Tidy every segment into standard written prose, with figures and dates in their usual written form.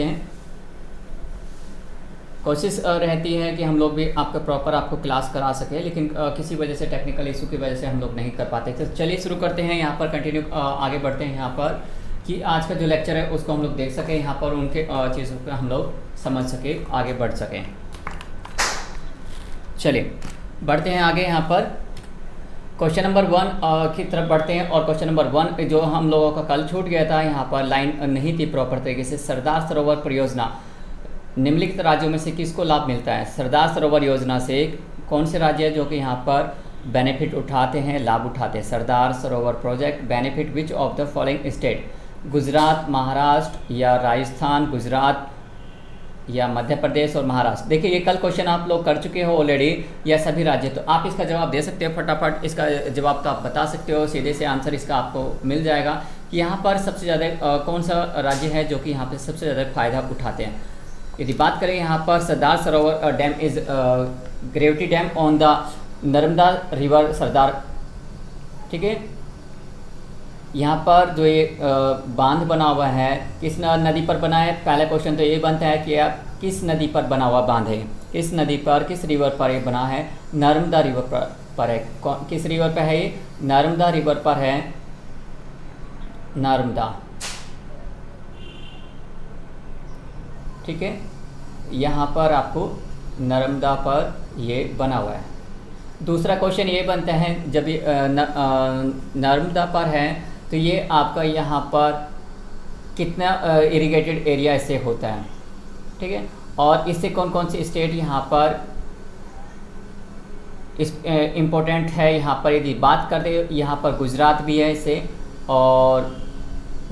रहते हैं, कोशिश रहती है कि हम लोग भी आपका प्रॉपर आपको क्लास करा सकें, लेकिन किसी वजह से टेक्निकल इशू की वजह से हम लोग नहीं कर पाते। तो चलिए शुरू करते हैं, यहाँ पर कंटिन्यू आगे बढ़ते हैं यहाँ पर कि आज का जो लेक्चर है उसको हम लोग देख सकें, यहाँ पर उनके चीज़ों को हम लोग समझ सकें, आगे बढ़ सकें। चलिए बढ़ते हैं आगे, यहाँ पर क्वेश्चन नंबर 1 की तरफ बढ़ते हैं। और क्वेश्चन नंबर 1 जो हम लोगों का कल छूट गया था, यहाँ पर लाइन नहीं थी प्रॉपर तरीके से। सरदार सरोवर परियोजना निम्नलिखित राज्यों में से किसको लाभ मिलता है? सरदार सरोवर योजना से कौन से राज्य है जो कि यहाँ पर बेनिफिट उठाते हैं, लाभ उठाते हैं? Sardar Sarovar project benefit which of the following state? Gujarat, Maharashtra या राजस्थान, गुजरात या मध्य प्रदेश और महाराष्ट्र। देखिए ये कल क्वेश्चन आप लोग कर चुके हो ऑलरेडी, या सभी राज्य। तो आप इसका जवाब दे सकते हो फटाफट, इसका जवाब तो आप बता सकते हो, सीधे से आंसर इसका आपको मिल जाएगा कि यहाँ पर सबसे ज़्यादा कौन सा राज्य है जो कि यहाँ पर सबसे ज़्यादा फ़ायदा उठाते हैं। यदि बात करें यहाँ पर Sardar Sarovar dam is gravity dam on the Narmada river Sardar, ठीक है। यहाँ पर जो ये बांध बना हुआ है किस नदी पर बना है? पहला क्वेश्चन तो ये बनता है कि आप किस नदी पर बना हुआ बांध है, किस नदी पर, किस रिवर पर ये बना है? नर्मदा रिवर पर है। किस रिवर पर है ये? नर्मदा रिवर पर है, नर्मदा, ठीक है। यहाँ पर आपको नर्मदा पर ये बना हुआ है। दूसरा क्वेश्चन ये बनता है जब ये नर्मदा पर है तो ये आपका यहाँ पर कितना इरिगेटेड एरिया इससे होता है, ठीक है। और इससे कौन कौन सी स्टेट यहाँ पर इस इम्पोर्टेंट है? यहाँ पर यदि बात करते यहाँ पर गुजरात भी है इससे, और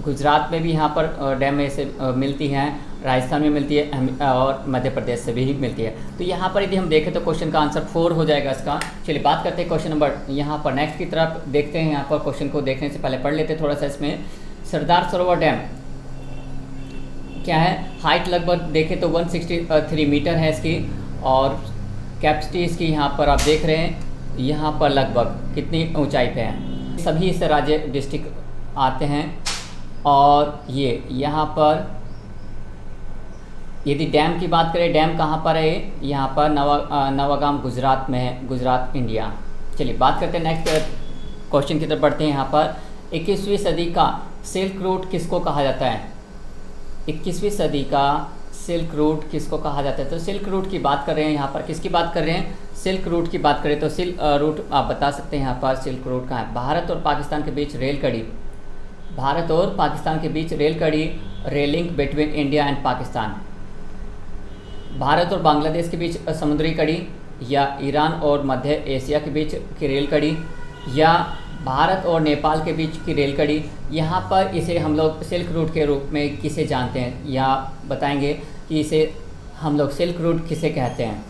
गुजरात में भी यहाँ पर डैम में से मिलती हैं, राजस्थान में मिलती है और मध्य प्रदेश से भी मिलती है। तो यहाँ पर यदि हम देखें तो क्वेश्चन का आंसर 4 हो जाएगा इसका। चलिए बात करते हैं क्वेश्चन नंबर यहाँ पर नेक्स्ट की तरफ देखते हैं। यहाँ पर क्वेश्चन को देखने से पहले पढ़ लेते हैं थोड़ा सा इसमें। सरदार सरोवर डैम क्या है? हाइट लगभग देखें तो 163 मीटर है इसकी, और कैपेसिटी इसकी यहाँ पर आप देख रहे हैं यहाँ पर लगभग कितनी ऊँचाई पे है। सभी इस राज्य डिस्ट्रिक्ट आते हैं, और ये यहाँ पर यदि डैम की बात करें, डैम कहाँ पर है? यहाँ पर नवागाम गुजरात में है, गुजरात इंडिया। चलिए बात करते हैं नेक्स्ट क्वेश्चन की तरफ बढ़ते हैं। यहाँ पर 21वीं सदी का सिल्क रूट किसको कहा जाता है? 21वीं सदी का सिल्क रूट किसको कहा जाता है? तो सिल्क रूट की बात कर रहे हैं यहाँ पर, किसकी बात कर रहे हैं? सिल्क रूट की बात करें तो सिल्क रूट आप बता सकते हैं यहाँ पर सिल्क रूट कहाँ है? भारत और पाकिस्तान के बीच रेल कड़ी, भारत और पाकिस्तान के बीच रेल कड़ी, rail link between India and Pakistan. Bharat और बांग्लादेश के बीच समुद्री कड़ी, या ईरान और मध्य एशिया के बीच की रेल कड़ी, या भारत और नेपाल के बीच की रेल कड़ी। यहाँ पर इसे हम लोग सिल्क रूट के रूप में किसे जानते हैं, या बताएंगे कि इसे हम लोग सिल्क रूट किसे कहते हैं?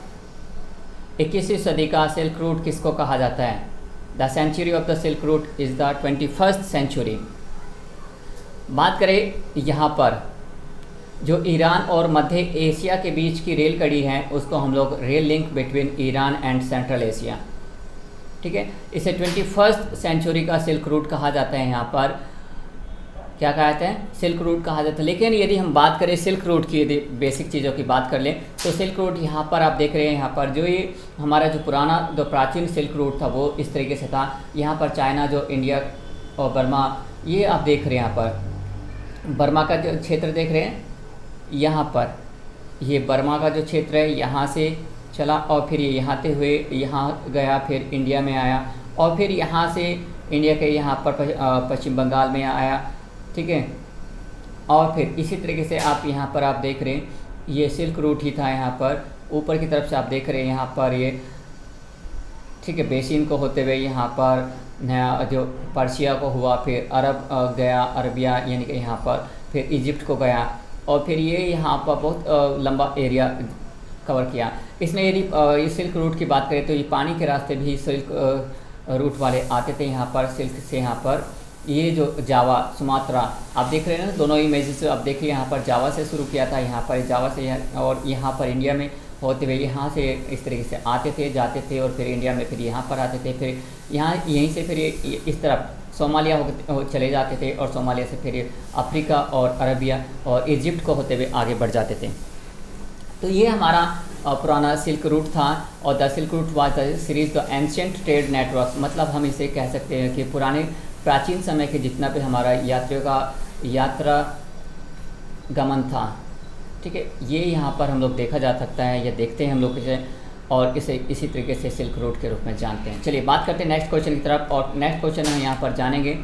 21वीं सदी का सिल्क रूट किसको कहा जाता है? The century of the silk route is the 21st century. बात करें यहाँ पर जो ईरान और मध्य एशिया के बीच की रेल कड़ी है उसको हम लोग rail link between Iran and central Asia, ठीक है। इसे 21st सेंचुरी का सिल्क रूट कहा जाता है। यहाँ पर क्या कहते हैं? सिल्क रूट कहा जाता है। लेकिन यदि हम बात करें सिल्क रूट की, यदि बेसिक चीज़ों की बात कर लें तो सिल्क रूट यहाँ पर आप देख रहे हैं, यहाँ पर जो ये हमारा जो पुराना जो प्राचीन सिल्क रूट था वो इस तरीके से था। यहाँ पर चाइना, जो इंडिया और बर्मा, ये आप देख रहे हैं यहाँ पर बर्मा का जो क्षेत्र देख रहे हैं, यहाँ पर ये बर्मा का जो क्षेत्र है यहाँ से चला, और फिर ये यहाँ से हुए यहाँ गया, फिर इंडिया में आया, और फिर यहाँ से इंडिया के यहाँ पर पश्चिम बंगाल में आया, ठीक है। और फिर इसी तरीके से आप यहाँ पर आप देख रहे हैं ये सिल्क रूट ही था। यहाँ पर ऊपर की तरफ से आप देख रहे हैं यहाँ पर ये, ठीक है, बेसिन को होते हुए यहाँ पर नया जो पर्शिया को हुआ, फिर अरब गया, अरबिया यानी कि यहाँ पर, फिर इजिप्ट को गया, और फिर ये यहाँ पर बहुत लंबा एरिया कवर किया इसने। यदि इस सिल्क रूट की बात करें तो ये पानी के रास्ते भी सिल्क रूट वाले आते थे यहाँ पर सिल्क से। यहाँ पर ये जो जावा, सुमात्रा आप देख रहे हैं ना, दोनों इमेजेस आप देखिए, यहाँ पर जावा से शुरू किया था, यहाँ पर जावा से, और यहाँ पर इंडिया में होते हुए यहाँ से इस तरीके से आते थे, जाते थे, और फिर इंडिया में फिर यहाँ पर आते थे, फिर यहाँ यहीं से फिर ये इस तरफ सोमालिया चले जाते थे और सोमालिया से फिर अफ्रीका और अरबिया और इजिप्ट को होते हुए आगे बढ़ जाते थे। तो ये हमारा पुराना सिल्क रूट था और the silk root was the series the ancient trade network, मतलब हम इसे कह सकते हैं कि पुराने प्राचीन समय के जितना भी हमारा यात्रियों का यात्रा गमन था, ठीक है, ये यहाँ पर हम लोग देखा जा सकता है या देखते हैं हम लोग इसे, और इसे इसी तरीके से सिल्क रूट के रूप में जानते हैं। चलिए बात करते हैं नेक्स्ट क्वेश्चन की तरफ, और नेक्स्ट क्वेश्चन हम यहाँ पर जानेंगे,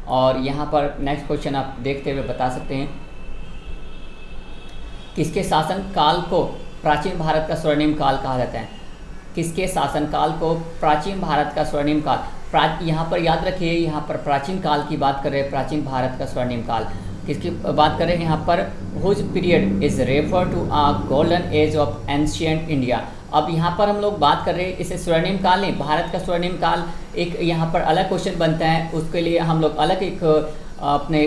और यहाँ पर नेक्स्ट क्वेश्चन आप देखते हुए बता सकते हैं, किसके शासन काल को प्राचीन भारत का स्वर्णिम काल कहा जाता है? किसके शासनकाल को प्राचीन भारत का स्वर्णिम काल, यहाँ पर याद रखिए, यहाँ पर प्राचीन काल की बात कर रहे हैं, प्राचीन भारत का स्वर्णिम काल किसकी बात कर रहे हैं यहाँ पर? Whose period is refer to a golden age of ancient India. अब यहाँ पर हम लोग बात कर रहे हैं इसे स्वर्णिम काल नहीं, भारत का स्वर्णिम काल एक यहाँ पर अलग क्वेश्चन बनता है, उसके लिए हम लोग अलग एक अपने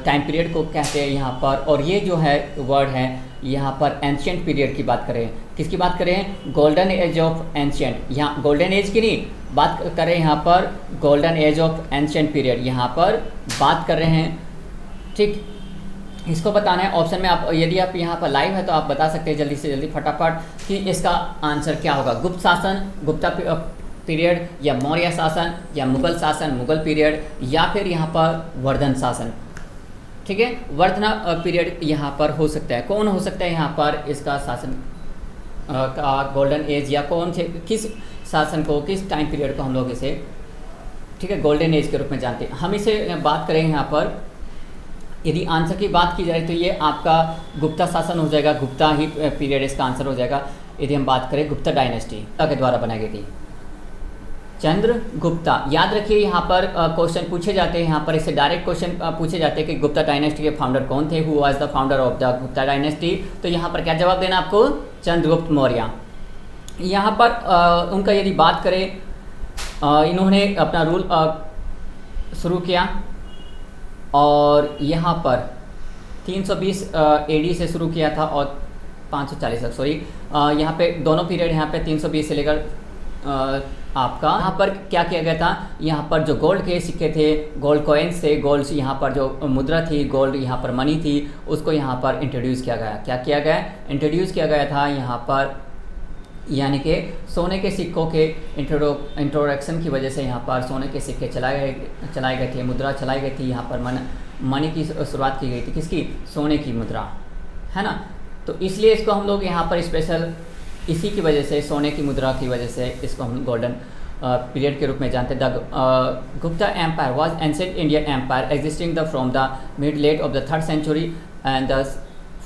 टाइम पीरियड को कहते हैं यहाँ पर, और ये जो है वर्ड है यहाँ पर एंशियंट पीरियड की बात कर रहे हैं। किसकी बात कर रहे हैं? गोल्डन एज ऑफ एंशियंट, यहाँ गोल्डन एज की नहीं बात कर रहे हैं, यहाँ पर golden age of ancient period यहाँ पर बात कर रहे हैं, ठीक। इसको बताना है ऑप्शन में, आप यदि आप यहाँ पर लाइव है तो आप बता सकते हैं जल्दी से जल्दी फटाफट कि इसका आंसर क्या होगा। गुप्त शासन, गुप्ता पीरियड, या मौर्य शासन, या मुगल शासन, मुगल पीरियड, या फिर यहाँ पर वर्धन शासन, ठीक है, वर्धना पीरियड यहाँ पर हो सकता है। कौन हो सकता है यहाँ पर इसका शासन का गोल्डन एज, या कौन थे, किस शासन को, किस टाइम पीरियड को हम लोग इसे, ठीक है, गोल्डन एज के रूप में जानते हैं। हम इसे बात करें यहाँ पर, यदि आंसर की बात की जाए तो ये आपका गुप्ता शासन हो जाएगा, गुप्ता ही पीरियड इसका आंसर हो जाएगा। यदि हम बात करें गुप्ता डायनेस्टी के द्वारा बनाई गई थी, चंद्रगुप्ता। याद रखिए यहाँ पर क्वेश्चन पूछे जाते हैं, यहाँ पर इससे डायरेक्ट क्वेश्चन पूछे जाते हैं कि गुप्ता डायनेस्टी के फाउंडर कौन थे, who was the founder of the Gupta dynasty. तो यहाँ पर क्या जवाब देना आपको? चंद्रगुप्त मौर्य। यहाँ पर उनका यदि बात करें, इन्होंने अपना रूल शुरू किया और यहाँ पर 320 AD से शुरू किया था और 540 तक, सॉरी यहाँ पे दोनों पीरियड, यहाँ पे 320 से लेकर आपका यहाँ पर क्या किया गया था, यहाँ पर जो गोल्ड के सिक्के थे, गोल्ड कॉइन्स थे, गोल्ड यहाँ पर जो मुद्रा थी, गोल्ड यहाँ पर मनी थी, उसको यहाँ पर इंट्रोड्यूस किया गया। क्या किया गया? इंट्रोड्यूस किया गया था यहाँ पर, यानी कि सोने के सिक्कों के इंट्रोडक्शन की वजह से यहाँ पर सोने के सिक्के चलाए गए थे, मुद्रा चलाई गई थी, यहाँ पर मनी की शुरुआत की गई थी, किसकी? सोने की मुद्रा, है ना। तो इसलिए इसको हम लोग यहाँ पर स्पेशल इसी की वजह से, सोने की मुद्रा की वजह से इसको हम गोल्डन पीरियड के रूप में जानते हैं। The Gupta empire was ancient Indian empire existing the from the mid late of the 3rd century and the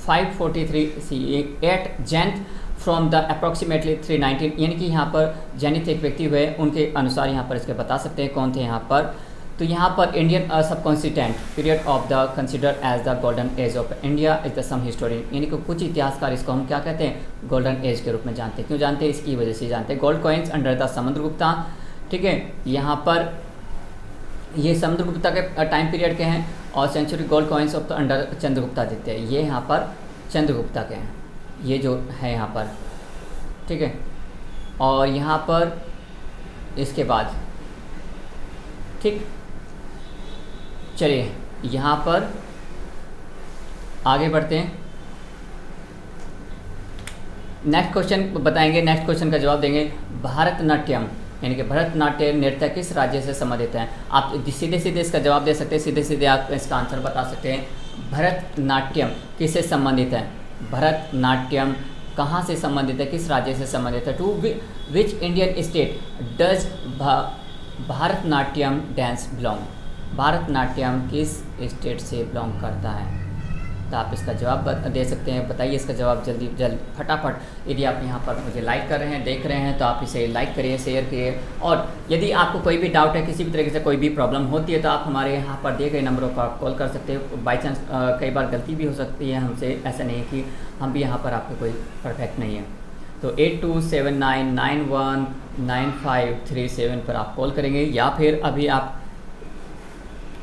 543 CE at जैन फ्रॉम द अप्रॉक्सीमेटली 319, यानी कि यहाँ पर जैनित एक व्यक्ति हुए, उनके अनुसार यहाँ पर इसके बता सकते हैं कौन थे यहाँ पर। तो यहाँ पर Indian subcontinent period of the consider as the golden age of India is the some historian, यानी कि कुछ इतिहासकार इसको हम क्या कहते हैं? गोल्डन एज के रूप में जानते हैं। क्यों जानते हैं? इसकी वजह से जानते हैं। Gold coins under the Samudragupta, ठीक है, यहाँ पर ये समुद्रगुप्ता के टाइम पीरियड के हैं, और century gold coins of the under Chandragupta ये यहाँ पर चंद्रगुप्ता के हैं, ये जो है यहाँ पर, ठीक है। और यहाँ पर इसके बाद, ठीक, चलिए यहाँ पर आगे बढ़ते हैं। नेक्स्ट क्वेश्चन बताएंगे, नेक्स्ट क्वेश्चन का जवाब देंगे। भरतनाट्यम यानी कि भरतनाट्यम नृत्य किस राज्य से संबंधित है? आप सीधे सीधे इसका जवाब दे सकते हैं, सीधे सीधे आप इसका आंसर बता सकते हैं। भरतनाट्यम किससे संबंधित है? भरतनाट्यम कहाँ से संबंधित है, किस राज्य से संबंधित है? To which Indian state does Bharatanatyam dance belong? Bharatanatyam किस स्टेट से बिलोंग करता है? तो आप इसका जवाब दे सकते हैं, बताइए इसका जवाब जल्द फटाफट। यदि आप यहाँ पर मुझे लाइक कर रहे हैं, देख रहे हैं, तो आप इसे लाइक करिए, शेयर करिए, और यदि आपको कोई भी डाउट है, किसी भी तरीके से कोई भी प्रॉब्लम होती है, तो आप हमारे यहाँ पर दिए गए नंबरों पर आप कॉल कर सकते हैं। बाई चांस कई बार गलती भी हो सकती है हमसे, ऐसा नहीं है कि हम भी यहाँ पर आपके कोई परफेक्ट नहीं है। तो 8279919537 पर आप कॉल करेंगे, या फिर अभी आप,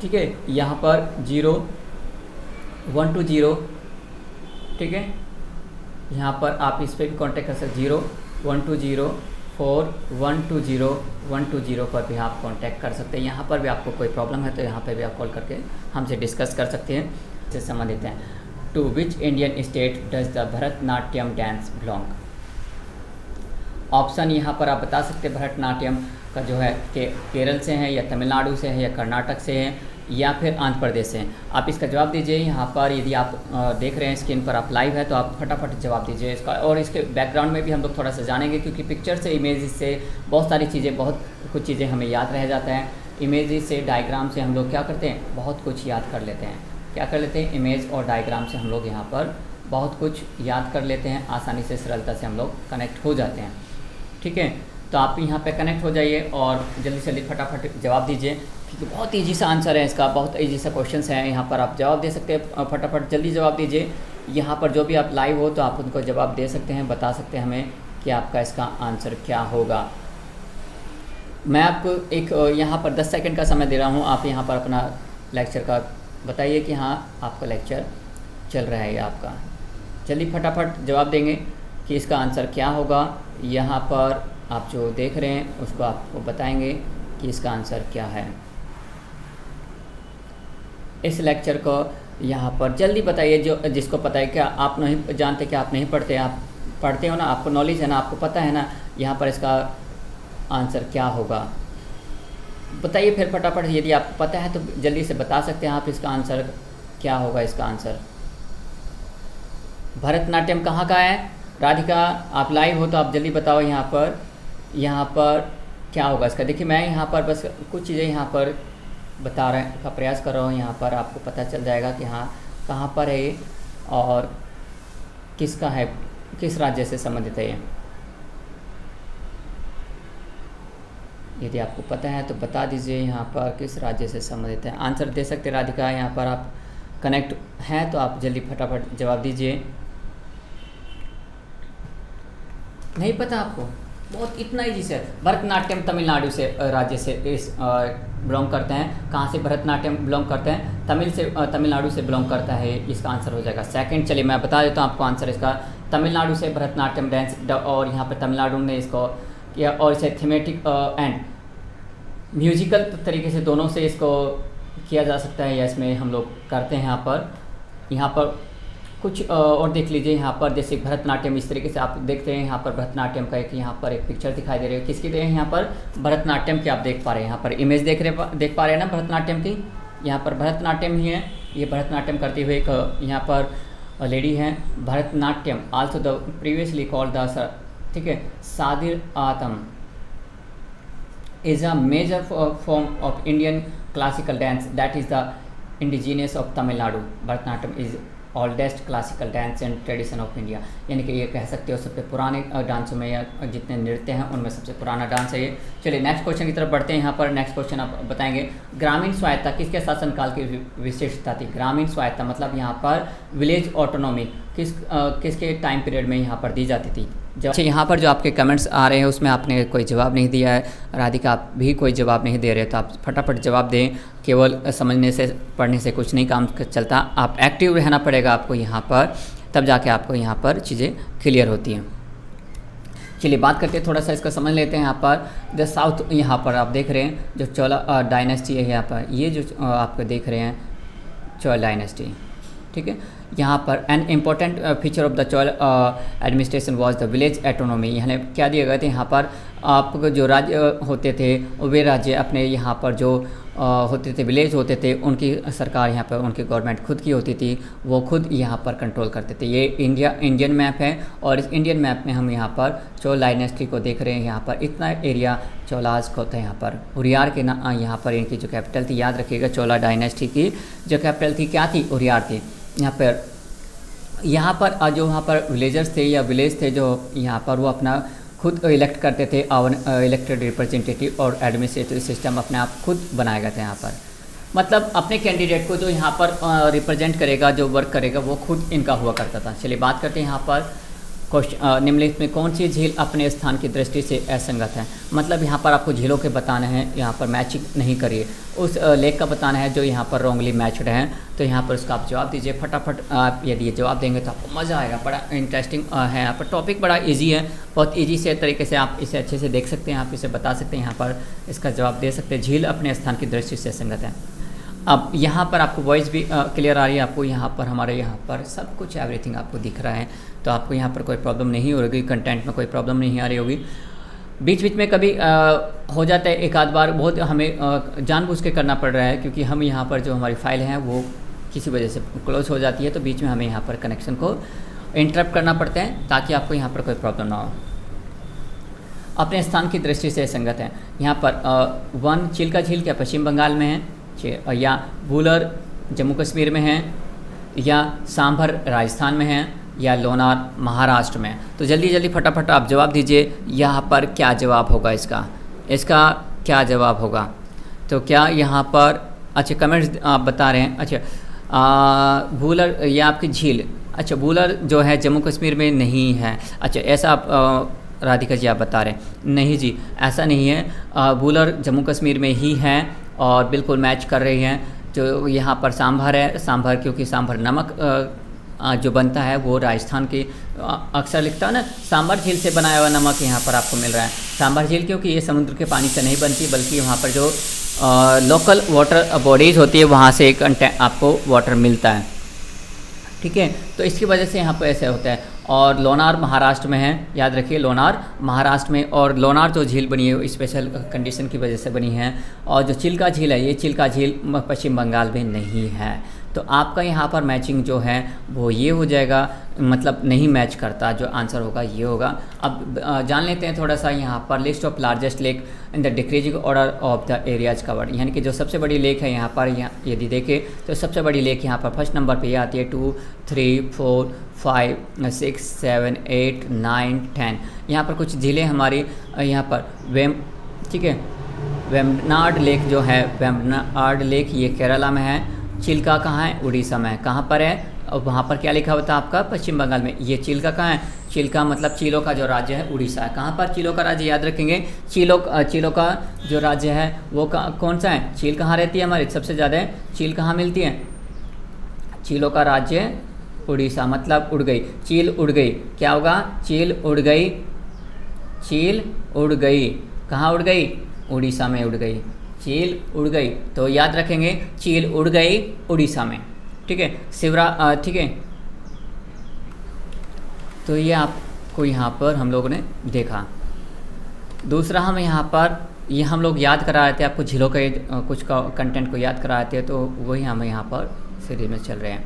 ठीक है, यहाँ पर 0120, ठीक है, यहाँ पर आप इस पर भी कांटेक्ट कर सकते, 0120 4120 पर भी आप कांटेक्ट कर सकते हैं। यहाँ पर भी आपको कोई प्रॉब्लम है तो यहाँ पर भी आप कॉल करके हमसे डिस्कस कर सकते हैं, इससे संबंधित हैं। To which Indian state does the Bharatanatyam dance belong? Option यहाँ पर आप बता सकते हैं भरतनाट्यम का जो है कि केरल से है या तमिलनाडु से है या कर्नाटक से है या फिर आंध्र प्रदेश से। आप इसका जवाब दीजिए। यहाँ पर यदि आप देख रहे हैं स्क्रीन पर, आप लाइव है तो आप फटाफट जवाब दीजिए इसका। और इसके बैकग्राउंड में भी हम लोग थोड़ा सा जानेंगे, क्योंकि पिक्चर से इमेजेस से बहुत सारी चीज़ें, बहुत कुछ चीज़ें हमें याद रह जाता है। इमेजेस से, डायग्राम से हम लोग क्या करते हैं, बहुत कुछ याद कर लेते हैं। क्या कर लेते हैं, इमेज और डायग्राम से हम लोग यहाँ पर बहुत कुछ याद कर लेते हैं, आसानी से, सरलता से हम लोग कनेक्ट हो जाते हैं। ठीक है, तो आप यहाँ पे कनेक्ट हो जाइए और जल्दी से जल्दी फटाफट जवाब दीजिए, क्योंकि बहुत ईजी सा आंसर है इसका, बहुत ईजी सा क्वेश्चन है। यहाँ पर आप जवाब दे सकते हैं, फटाफट जल्दी जवाब दीजिए। यहाँ पर जो भी आप लाइव हो तो आप उनको जवाब दे सकते हैं, बता सकते हैं हमें कि आपका इसका आंसर क्या होगा। मैं आपको एक यहाँ पर 10 सेकंड का समय दे रहा हूँ। आप यहाँ पर अपना लेक्चर का बताइए कि हाँ आपका लेक्चर चल रहा है आपका। जल्दी फटाफट जवाब देंगे कि इसका आंसर क्या होगा। यहाँ पर आप जो देख रहे हैं उसको आपको बताएंगे कि इसका आंसर क्या है। इस लेक्चर को यहाँ पर जल्दी बताइए, जो जिसको पता है। क्या आप नहीं जानते, क्या आप नहीं पढ़ते? आप पढ़ते हो ना, आपको नॉलेज है ना, आपको पता है ना यहाँ पर इसका आंसर क्या होगा। बताइए फिर फटाफट, यदि आपको पता है तो जल्दी से बता सकते हैं आप इसका आंसर क्या होगा। इसका आंसर भरतनाट्यम कहाँ का है? राधिका आप लाइव हो तो आप जल्दी बताओ यहाँ पर क्या होगा इसका। देखिए मैं यहाँ पर बस कुछ चीज़ें यहाँ पर बता रहे का प्रयास कर रहा हूँ। यहाँ पर आपको पता चल जाएगा कि हाँ कहाँ पर है ये और किसका है, किस राज्य से संबंधित है ये। यदि आपको पता है तो बता दीजिए यहाँ पर किस राज्य से संबंधित है। आंसर दे सकते राधिका, यहाँ पर आप कनेक्ट हैं तो आप जल्दी फटाफट जवाब दीजिए। नहीं पता आपको? बहुत इतना ईजी से। भरतनाट्यम तमिलनाडु से राज्य से इस बिलोंग करते हैं। कहाँ से भरतनाट्यम बिलोंग करते हैं? तमिलनाडु से बिलोंग करता है। इसका आंसर हो जाएगा सेकंड। चलिए मैं बता देता हूँ आपको आंसर इसका। तमिलनाडु से भरतनाट्यम डांस, और यहाँ पर तमिलनाडु ने इसको किया और इसे थीमेटिक एंड म्यूजिकल तरीके से दोनों से इसको किया जा सकता है, या इसमें हम लोग करते हैं। यहाँ पर कुछ और देख लीजिए। यहाँ पर जैसे भरतनाट्यम इस तरीके से आप देखते हैं। यहाँ पर भरतनाट्यम का यहाँ पर एक पिक्चर दिखाई दे रही है। किसकी दे रहे हैं? यहाँ पर भरतनाट्यम की आप देख पा रहे हैं। यहाँ पर इमेज देख पा रहे हैं ना भरतनाट्यम की। यहाँ पर भरतनाट्यम ही है, ये भरतनाट्यम करते हुए एक यहाँ पर लेडी है। Bharatanatyam also the previously called the, ठीक है, सादिर आतम is a major form of Indian classical dance that is the indigenous of Tamil Nadu. Bharatanatyam is oldest classical dance and tradition of India. यानी कि ये कह सकते हो सबसे पुराने डांसों में या जितने नृत्य हैं उनमें सबसे पुराना डांस है ये। चलिए नेक्स्ट क्वेश्चन की तरफ बढ़ते हैं। यहाँ पर नेक्स्ट क्वेश्चन आप बताएंगे, ग्रामीण स्वायत्ता किसके शासनकाल की विशिष्टता थी? ग्रामीण स्वायत्ता मतलब यहाँ पर विलेज ऑटोनॉमी किसके टाइम पीरियड में यहाँ पर दी जाती थी? अच्छा, यहाँ पर जो आपके कमेंट्स आ रहे हैं उसमें आपने कोई जवाब नहीं दिया है। राधिका आप भी कोई जवाब नहीं दे रहे, तो आप फटाफट जवाब दें। केवल समझने से, पढ़ने से कुछ नहीं काम चलता, आप एक्टिव रहना पड़ेगा आपको यहाँ पर, तब जाके आपको यहाँ पर चीज़ें क्लियर होती हैं। चलिए बात करते हैं, थोड़ा सा इसका समझ लेते हैं। यहाँ पर द साउथ, यहाँ पर आप देख रहे हैं जो चोला डायनेस्टी है। यहाँ पर ये जो आप देख रहे हैं चोला डायनेस्टी, ठीक है। यहाँ पर an important feature of the Chola administration was the village autonomy. यहाँ क्या दिए गए थे? यहाँ पर आपको जो राज्य होते थे वे राज्य अपने यहाँ पर जो होते थे, विलेज होते थे, उनकी सरकार यहाँ पर, उनकी गवर्नमेंट खुद की होती थी, वो खुद यहाँ पर कंट्रोल करते थे। ये इंडियन मैप है और इस इंडियन मैप में हम यहाँ पर चोल डायनेस्टी को देख रहे हैं। यहाँ पर इतना एरिया चोलाज का होता है। यहाँ पर उरियार के ना, यहाँ पर इनकी जो कैपिटल थी, याद रखिएगा चोला डायनेस्टी की जो कैपिटल थी क्या थी? उरियार थी। यहाँ पर जो वहाँ पर विलेजर्स थे या विलेज थे जो यहाँ पर वो अपना खुद इलेक्ट करते थे, इलेक्टेड रिप्रेजेंटेटिव और एडमिनिस्ट्रेटिव सिस्टम अपने आप खुद बनाए गए थे। यहाँ पर मतलब अपने कैंडिडेट को जो यहाँ पर रिप्रेजेंट करेगा, जो वर्क करेगा, वो खुद इनका हुआ करता था। चलिए बात करते हैं यहाँ पर क्वेश्चन निम्नलिखित में कौन सी झील अपने स्थान की दृष्टि से असंगत है। मतलब यहाँ पर आपको झीलों के बताना है, यहाँ पर मैचिंग नहीं करिए, उस लेक का बताना है जो यहाँ पर रॉन्गली मैच्ड है। तो यहाँ पर उसका आप जवाब दीजिए फटाफट। आप यदि ये जवाब देंगे तो आपको मज़ा आएगा, बड़ा इंटरेस्टिंग है। यहाँ पर टॉपिक बड़ा ईजी है, बहुत ईजी से तरीके से आप इसे अच्छे से देख सकते हैं, आप इसे बता सकते हैं, यहाँ पर इसका जवाब दे सकते हैं। झील अपने स्थान की दृष्टि से असंगत है। अब यहाँ पर आपको वॉइस भी क्लियर आ रही है, आपको यहाँ पर हमारे यहाँ पर सब कुछ एवरीथिंग आपको दिख रहा है, तो आपको यहाँ पर कोई प्रॉब्लम नहीं होगी, कंटेंट में कोई प्रॉब्लम नहीं आ रही होगी। बीच बीच में कभी हो जाता है एक आध बार, बहुत हमें जानबूझ के करना पड़ रहा है, क्योंकि हम यहाँ पर जो हमारी फाइल है वो किसी वजह से क्लोज हो जाती है, तो बीच में हमें यहाँ पर कनेक्शन को इंटरप्ट करना पड़ता है ताकि आपको यहाँ पर कोई प्रॉब्लम ना हो। अपने स्थान की दृष्टि से संगत है। यहाँ पर वन चिल्का झील क्या पश्चिम बंगाल में है, या वुलर जम्मू कश्मीर में है, या सांभर राजस्थान में है, या लोनार महाराष्ट्र में। तो जल्दी जल्दी फटाफट आप जवाब दीजिए, यहाँ पर क्या जवाब होगा इसका क्या जवाब होगा। तो क्या यहाँ पर अच्छा कमेंट्स आप बता रहे हैं। अच्छा वुलर या आपकी झील, अच्छा वुलर जो है जम्मू कश्मीर में नहीं है। अच्छा ऐसा आप राधिका जी आप बता रहे हैं। नहीं जी ऐसा नहीं है, वुलर जम्मू कश्मीर में ही है और बिल्कुल मैच कर रही हैं। जो यहाँ पर सांभर है, सांभर क्योंकि सांभर नमक जो बनता है वो राजस्थान की अक्सर लिखता है ना, सांभर झील से बनाया हुआ नमक यहाँ पर आपको मिल रहा है। सांभर झील क्योंकि ये समुद्र के पानी से नहीं बनती, बल्कि वहाँ पर जो लोकल वाटर बॉडीज़ होती है वहाँ से एक आपको वाटर मिलता है, ठीक है। तो इसकी वजह से यहाँ पर ऐसे होता है। और लोनार महाराष्ट्र में है, याद रखिए लोनार महाराष्ट्र में। और लोनार जो झील बनी है वो स्पेशल कंडीशन की वजह से बनी है। और जो चिल्का झील है, ये चिल्का झील पश्चिम बंगाल में नहीं है। तो आपका यहाँ पर मैचिंग जो है वो ये हो जाएगा, मतलब नहीं मैच करता, जो आंसर होगा ये होगा। अब जान लेते हैं थोड़ा सा यहाँ पर list of largest lake in the decreasing order of the areas covered, यानी कि जो सबसे बड़ी लेक है यहाँ पर, यहाँ यदि देखें तो सबसे बड़ी लेक यहाँ पर फर्स्ट नंबर पे ये आती है 2, 3, 4, 5, 6, 7, 8, 9, 10। यहाँ पर कुछ झीलें हमारी यहाँ पर ठीक है, वेम्बनाड लेक जो है, वेम्बनाड लेक ये केरला में है। चिल्का कहाँ है, उड़ीसा में है। कहाँ पर है, और वहाँ पर क्या लिखा होता है आपका, पश्चिम बंगाल में। ये चिल्का कहाँ है, चिल्का मतलब चीलों का जो राज्य है उड़ीसा है। कहाँ पर चीलों का राज्य, याद रखेंगे चीलों का जो राज्य है वो कौन सा है, चील कहाँ रहती है हमारी सबसे ज़्यादा, चील कहाँ मिलती है, चीलों का राज्य उड़ीसा, मतलब उड़ गई, चील उड़ गई। क्या होगा, चील उड़ गई, चील उड़ गई। कहाँ उड़ गई, उड़ीसा में उड़ गई, चील उड़ गई। तो याद रखेंगे चील उड़ गई उड़ीसा में, ठीक है। ठीक है। तो ये आपको यहाँ पर हम लोगों ने देखा। दूसरा हम यहाँ पर ये हम लोग याद करा रहे थे आपको, झीलों के कुछ कंटेंट को याद करा रहे थे, तो वही हम यहाँ पर सीरीज में चल रहे हैं।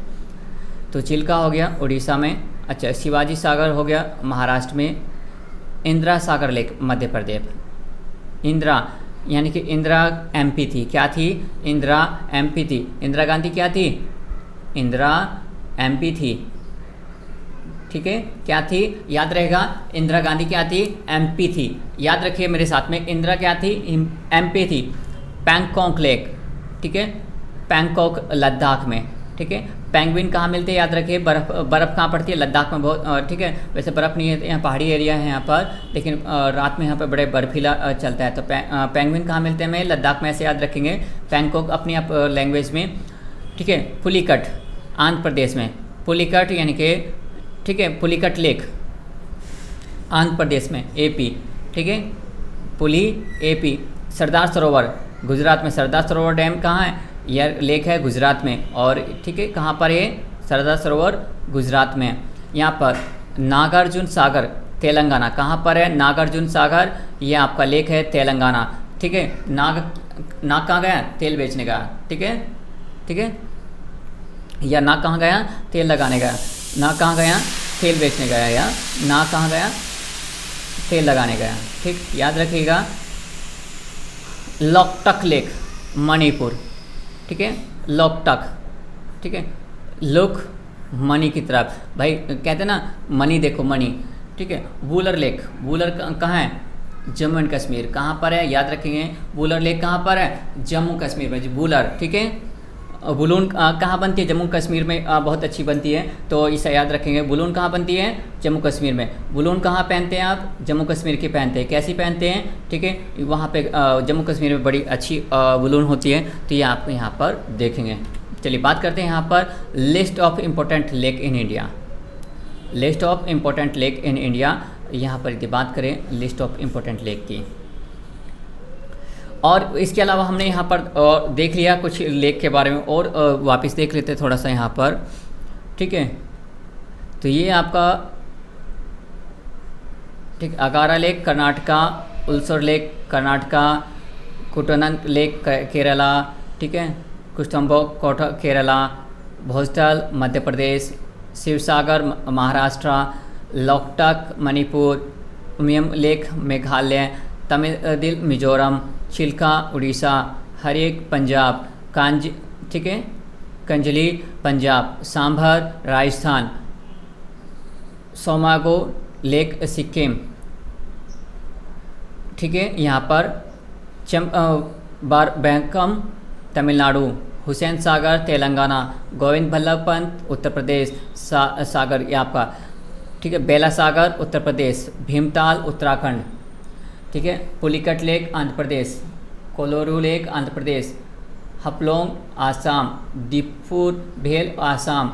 तो चिल्का हो गया उड़ीसा में। अच्छा शिवाजी सागर हो गया महाराष्ट्र में। इंदिरा सागर लेक मध्य प्रदेश। इंदिरा यानी कि इंदिरा एमपी थी, क्या थी, इंदिरा एमपी थी। इंदिरा गांधी क्या थी, इंदिरा एमपी थी, ठीक है। क्या थी, याद रहेगा, इंदिरा गांधी क्या थी, एमपी थी। याद रखिए मेरे साथ में, इंदिरा क्या थी, एमपी थी। पैंगोंग लेक, ठीक है, पैंगोंग लद्दाख में, ठीक है। पेंगुइन कहाँ मिलते हैं, याद रखिए, बर्फ़ कहाँ पड़ती है, लद्दाख में बहुत, ठीक है। वैसे बर्फ़ नहीं है, यहाँ पहाड़ी एरिया है यहाँ पर, लेकिन रात में यहाँ पर बड़े बर्फीला चलता है। तो पेंगुइन कहाँ मिलते हैं, हमें लद्दाख में, ऐसे याद रखेंगे। पैंगोंग अपनी आप लैंग्वेज में, ठीक है। पुलिकट आंध्र प्रदेश में, पुलिकट यानी कि, ठीक है, पुलिकट लेक आंध्र प्रदेश में, एपी, ठीक है, पुली एपी। सरदार सरोवर गुजरात में, सरदार सरोवर डैम कहाँ है, यह लेक है गुजरात में। और ठीक है, कहाँ पर ये सरदार सरोवर, गुजरात में। यहाँ पर नागार्जुन सागर तेलंगाना, कहाँ पर है, नागार्जुन सागर, ये आपका लेक है तेलंगाना, ठीक है। नाग कहाँ गया, तेल बेचने गया, ठीक है, ठीक है। या नाग कहाँ गया, तेल लगाने गया। नाग कहाँ गया, तेल बेचने गया, या नाग कहाँ गया, तेल लगाने गया, ठीक, याद रखिएगा। लोकटक लेक मणिपुर, ठीक है, लोकटक, ठीक है। लुक मनी की तरफ, भाई कहते हैं ना मनी देखो मनी, ठीक है। वुलर लेक, वुलर कहाँ है, जम्मू एंड कश्मीर। कहाँ पर है, याद रखेंगे, वुलर लेक कहाँ पर है, जम्मू कश्मीर में, वुलर, ठीक है। वुलन कहाँ बनती है? जम्मू कश्मीर में बहुत अच्छी बनती है, तो इसे याद रखेंगे। वुलन कहाँ बनती है? जम्मू कश्मीर में। वुलन कहाँ पहनते हैं आप? जम्मू कश्मीर की पहनते हैं। कैसी पहनते हैं? ठीक है, वहाँ पे जम्मू कश्मीर में बड़ी अच्छी वुलन होती है, तो ये आप यहाँ पर देखेंगे। चलिए बात करते हैं यहाँ पर list of important lake in India. List of important lake in India, यहाँ पर यदि बात करें लिस्ट ऑफ इम्पोर्टेंट लेक की, और इसके अलावा हमने यहाँ पर देख लिया कुछ लेक के बारे में, और वापस देख लेते हैं थोड़ा सा यहाँ पर। ठीक है, तो ये आपका ठीक Agara lake Karnataka, Ulsoor lake Karnataka, Kuttanad lake Kerala, ठीक है, कुष्टम्बो कोट केरला, भोजताल मध्य प्रदेश, शिवसागर महाराष्ट्र, लोकटक मणिपुर, उमियम लेक मेघालय, तमिल मिजोरम, चिल्का उड़ीसा, हरेक पंजाब, ठीक है, कंजली पंजाब, सांभर राजस्थान, सोमागो लेक सिक्किम, ठीक है, यहाँ पर बारबैंकम तमिलनाडु, हुसैन सागर तेलंगाना, गोविंद बल्लभ पंत उत्तर प्रदेश, सागर ये आपका, ठीक है, बेला सागर उत्तर प्रदेश, भीमताल उत्तराखंड, ठीक है, Pulicat lake Andhra Pradesh, Kolleru lake Andhra Pradesh, Haflong Assam, Deepor Beel Assam,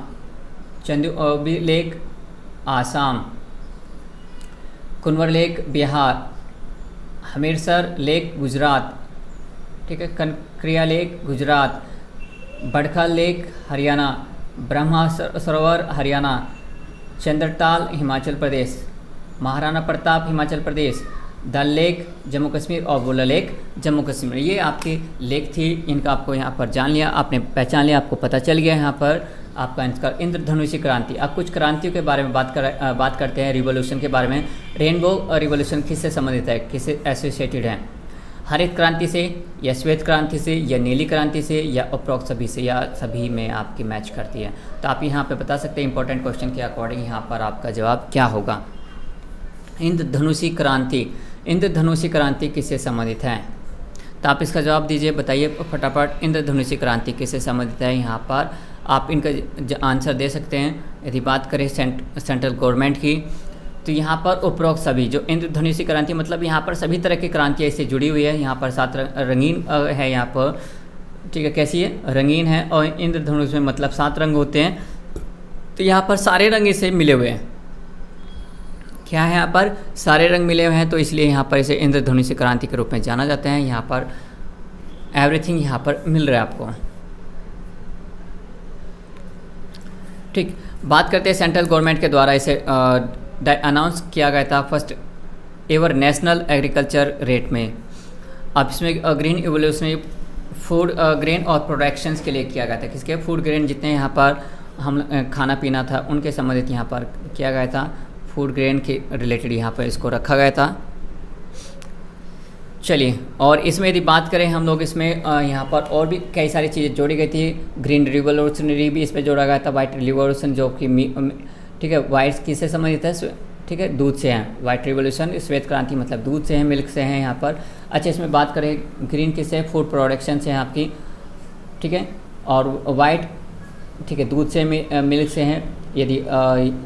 Chandubi lake Assam, Kanwar lake Bihar, Hamirsar lake Gujarat, ठीक है, कनक्रिया लेक गुजरात, बड़खल लेक हरियाणा, ब्रह्मा सरोवर हरियाणा, चंद्रताल हिमाचल प्रदेश, महाराणा प्रताप हिमाचल प्रदेश, दल लेक जम्मू कश्मीर और बुला लेक जम्मू कश्मीर। ये आपकी लेक थी, इनका आपको यहाँ पर जान लिया, आपने पहचान लिया, आपको पता चल गया यहाँ पर आपका आंसर इंद्रधनुषी क्रांति। अब कुछ क्रांतियों के बारे में बात करते हैं, रिवॉल्यूशन के बारे में। रेनबो रिवॉल्यूशन किससे संबंधित है, किससे एसोसिएटेड है? हरित क्रांति से, या श्वेत क्रांति से, या नीली क्रांति से, या उपरोक्त सभी से, या सभी में आपकी मैच करती है? तो आप यहाँ पे बता सकते हैं इंपॉर्टेंट क्वेश्चन के अकॉर्डिंग यहाँ पर आपका जवाब क्या होगा। इंद्रधनुषी क्रांति, इंद्रधनुषी क्रांति किससे संबंधित है? तो आप इसका जवाब दीजिए, बताइए फटाफट, इंद्रधनुषी क्रांति किससे संबंधित है? यहाँ पर आप इनका आंसर दे सकते हैं। यदि बात करें सेंट्रल गवर्नमेंट की, तो यहाँ पर उपरोक्त सभी, जो इंद्रधनुषी क्रांति मतलब यहाँ पर सभी तरह की क्रांतियाँ इससे जुड़ी हुई है। यहाँ पर 7 रंगीन है यहाँ पर, ठीक है, कैसी है? रंगीन है, और इंद्रधनुष में मतलब 7 रंग होते हैं, तो यहाँ पर सारे रंग इससे मिले हुए हैं। क्या है यहाँ पर? सारे रंग मिले हुए हैं, तो इसलिए यहाँ पर इसे इंद्रधनुषी क्रांति के रूप में जाना जाता है। यहाँ पर एवरीथिंग यहाँ पर मिल रहा है आपको। ठीक, बात करते हैं सेंट्रल गवर्नमेंट के द्वारा इसे अनाउंस किया गया था first ever national agriculture rate में। अब इसमें ग्रीन इवोल्यूशनरी फूड ग्रेन और प्रोडक्शंस के लिए किया गया था। किसके? फूड ग्रेन, जितने यहाँ पर हम खाना पीना था उनके संबंधित यहाँ पर किया गया था। फूड ग्रेन के रिलेटेड यहाँ पर इसको रखा गया था। चलिए, और इसमें यदि बात करें हम लोग, इसमें यहाँ पर और भी कई सारी चीज़ें जोड़ी गई थी। ग्रीन रिवोल्यूशनरी भी इसमें जोड़ा गया था। वाइट रिवोल्यूशन जो कि ठीक है, वाइट किससे संबंधित है? ठीक है, दूध से हैं। वाइट रिवोल्यूशन, श्वेत क्रांति मतलब दूध से है, मिल्क से है यहाँ पर। अच्छा, इसमें बात करें ग्रीन किससे है? फूड प्रोडक्शन से है आपकी, ठीक है, और वाइट, ठीक है, दूध से मिल्क से हैं। यदि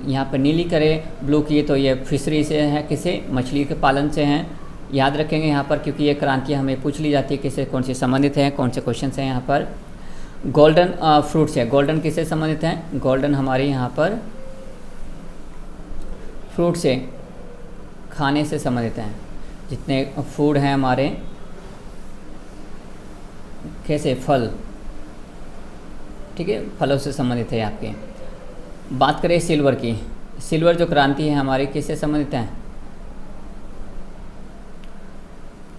यहाँ पर नीली करें ब्लू की, तो ये फिशरी से है, किसे? मछली के पालन से हैं। याद रखेंगे यहाँ पर, क्योंकि ये क्रांतियाँ हमें पूछ ली जाती है किससे कौन से संबंधित हैं, कौन से क्वेश्चन हैं यहाँ पर। गोल्डन फ्रूट से, गोल्डन किससे संबंधित हैं? गोल्डन हमारे यहाँ पर फ्रूट से, खाने से संबंधित हैं। जितने फूड हैं हमारे, कैसे? फल, ठीक है, फलों से संबंधित है आपके। बात करें सिल्वर की, सिल्वर जो क्रांति है हमारी किससे संबंधित है?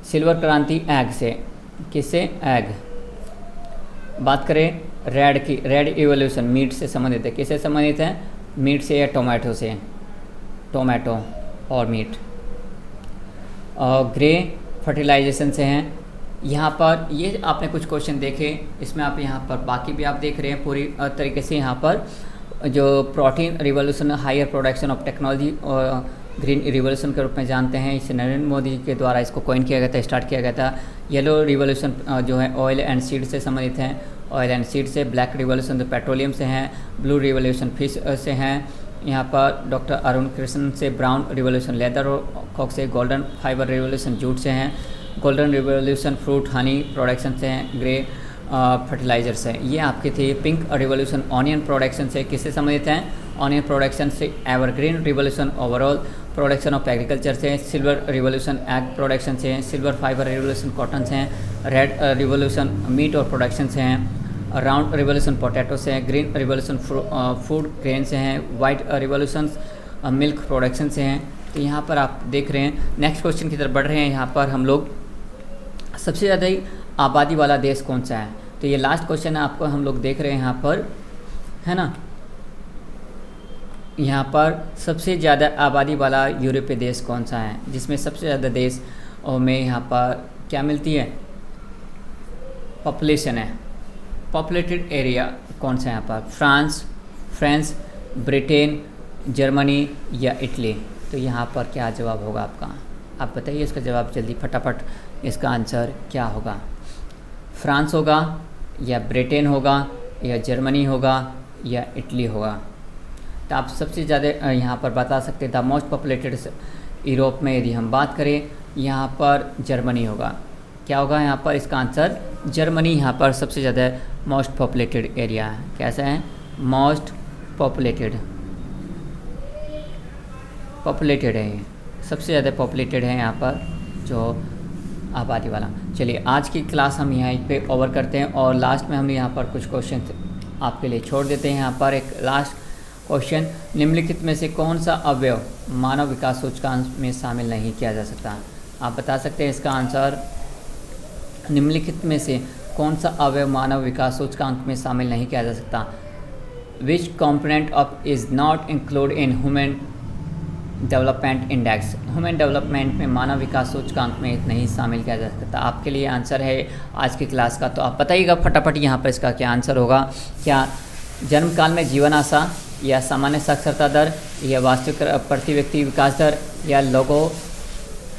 सिल्वर क्रांति एग से, किससे? एग। बात करें रेड की, रेड इवोल्यूशन मीट से संबंधित है। किससे संबंधित है? मीट से या टोमेटो से, टोमेटो और मीट। और ग्रे फर्टिलाइजेशन से हैं। यहाँ पर ये आपने कुछ क्वेश्चन देखे, इसमें आप यहाँ पर बाकी भी आप देख रहे हैं पूरी तरीके से। यहाँ पर जो protein revolution, higher production of technology और ग्रीन रिवोल्यूशन के रूप में जानते हैं। इसे नरेंद्र मोदी जी के द्वारा इसको कॉइन किया गया था, स्टार्ट किया गया था। येलो रिवोल्यूशन जो है ऑयल एंड सीड से संबंधित हैं। ऑयल एंड सीड से, ब्लैक रिवॉल्यूशन तो पेट्रोलियम से हैं, ब्लू रिवॉल्यूशन फिश से हैं, यहाँ पर डॉक्टर अरुण कृष्ण से ब्राउन रिवॉल्यूशन लेदर और कॉक से, गोल्डन फाइबर रिवॉल्यूशन जूट से हैं, golden revolution fruit honey production से हैं, ग्रे फर्टिलाइजर से। ये आपके थे। पिंक रिवॉल्यूशन ऑनियन प्रोडक्शन से किससे संबंधित हैं? ऑनियन प्रोडक्शन से। Evergreen revolution overall production of agriculture से। सिल्वर रिवॉल्यूशन एग प्रोडक्शन से हैं। सिल्वर फाइबर रिवॉल्यूशन कॉटन से हैं। रेड रिवॉल्यूशन मीट और प्रोडक्शन से हैं। राउंड रिवॉल्यूशन पोटैटो से हैं। ग्रीन रिवॉल्यूशन फूड ग्रेन से हैं। वाइट रिवॉल्यूशन मिल्क प्रोडक्शन से हैं। तो यहाँ पर आप देख रहे हैं। नेक्स्ट क्वेश्चन की तरफ बढ़ रहे हैं। यहाँ पर हम लोग सबसे ज़्यादा आबादी वाला देश कौन सा है? तो ये लास्ट क्वेश्चन है, आपको हम लोग देख रहे हैं यहाँ पर, है ना। यहाँ पर सबसे ज़्यादा आबादी वाला यूरोपीय देश कौन सा है, जिसमें सबसे ज़्यादा देश में यहाँ पर क्या मिलती है? पॉपुलेशन है। पॉपुलेटेड एरिया कौन सा है यहाँ पर? फ्रांस, ब्रिटेन, जर्मनी या इटली? तो यहाँ पर क्या जवाब होगा आपका? आप बताइए इसका जवाब जल्दी फटाफट। इसका आंसर क्या होगा? फ्रांस होगा या ब्रिटेन होगा या जर्मनी होगा या इटली होगा? तो आप सबसे ज़्यादा यहाँ पर बता सकते हैं। द मोस्ट पॉपुलेटेड यूरोप में यदि हम बात करें, यहाँ पर जर्मनी होगा। क्या होगा यहाँ पर? इसका आंसर जर्मनी यहाँ पर सबसे ज़्यादा मोस्ट पॉपुलेटेड एरिया है। कैसा है? मोस्ट पॉपुलेटेड है ये, सबसे ज़्यादा पॉपुलेटेड है यहाँ पर जो आबादी वाला। चलिए आज की क्लास हम यहाँ पे ओवर करते हैं और लास्ट में हम यहाँ पर कुछ क्वेश्चन आपके लिए छोड़ देते हैं। यहाँ पर एक लास्ट क्वेश्चन, निम्नलिखित में से कौन सा अवयव मानव विकास सूचकांक में शामिल नहीं किया जा सकता? आप बता सकते हैं इसका आंसर। निम्नलिखित में से कौन सा अवयव मानव विकास सूचकांक में शामिल नहीं किया जा सकता? Which component of is not include in human development index? ह्यूमन डेवलपमेंट में मानव विकास सूचकांक में नहीं शामिल किया जा सकता। आपके लिए आंसर है आज की क्लास का। तो आप बताइएगा फटाफट यहाँ पर इसका क्या आंसर होगा। क्या जन्म काल में जीवन आशा, या सामान्य साक्षरता दर, या वास्तविक प्रति व्यक्ति विकास दर, या लोगों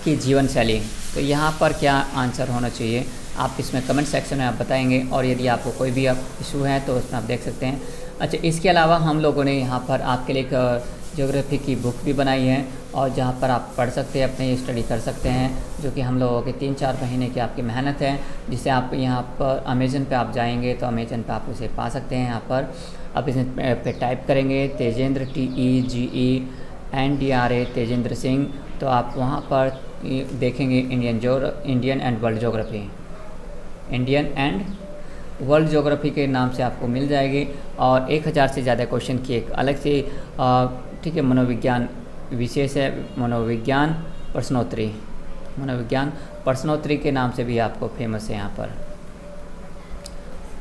की जीवन शैली? तो यहाँ पर क्या आंसर होना चाहिए? आप इसमें कमेंट सेक्शन में आप बताएंगे। और यदि आपको कोई भी इशू है तो उसमें आप देख सकते हैं। अच्छा, इसके अलावा हम लोगों ने यहाँ पर आपके लिए एक ज्योग्राफी की बुक भी बनाई है और जहाँ पर आप पढ़ सकते हैं, अपने स्टडी कर सकते हैं, जो कि हम लोगों के 3-4 महीने की आपकी मेहनत है, जिसे आप यहाँ पर अमेज़न पे आप जाएंगे तो अमेज़न पे आप उसे पा सकते हैं। यहाँ पर आप इसे पे टाइप करेंगे तेजेंद्र TEGENDRA तेजेंद्र सिंह, तो आप वहाँ पर देखेंगे Indian and world geography, Indian and world geography के नाम से आपको मिल जाएगी। और 1000 से ज़्यादा क्वेश्चन की एक अलग से ठीक है मनोविज्ञान विशेष है, मनोविज्ञान प्रश्नोत्तरी के नाम से भी आपको फेमस है यहाँ पर,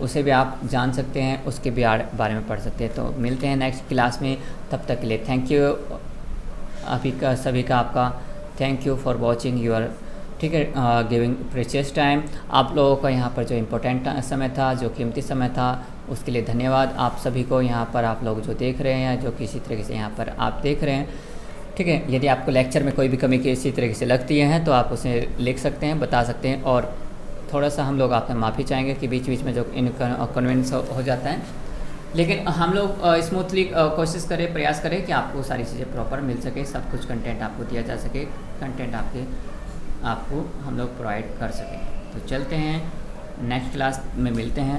उसे भी आप जान सकते हैं, उसके भी बारे में पढ़ सकते हैं। तो मिलते हैं नेक्स्ट क्लास में, तब तक के लिए थैंक यू सभी का आपका thank you for watching your, ठीक है, गिविंग प्रेशियस टाइम। आप लोगों का यहाँ पर जो इम्पोर्टेंट समय था, जो कीमती समय था, उसके लिए धन्यवाद आप सभी को। यहाँ पर आप लोग जो देख रहे हैं, जो किसी तरीके से यहाँ पर आप देख रहे हैं, ठीक है। यदि आपको लेक्चर में कोई भी कमी किसी तरीके से लगती है तो आप उसे लिख सकते हैं, बता सकते हैं। और थोड़ा सा हम लोग आपसे माफ़ी चाहेंगे कि बीच बीच में जो इनकन्वीनियंस हो जाता है, लेकिन हम लोग स्मूथली कोशिश करें, प्रयास करें कि आपको सारी चीज़ें प्रॉपर मिल सके, सब कुछ कंटेंट आपको दिया जा सके, कंटेंट आपको हम लोग प्रोवाइड कर सकें। तो चलते हैं, नेक्स्ट क्लास में मिलते हैं।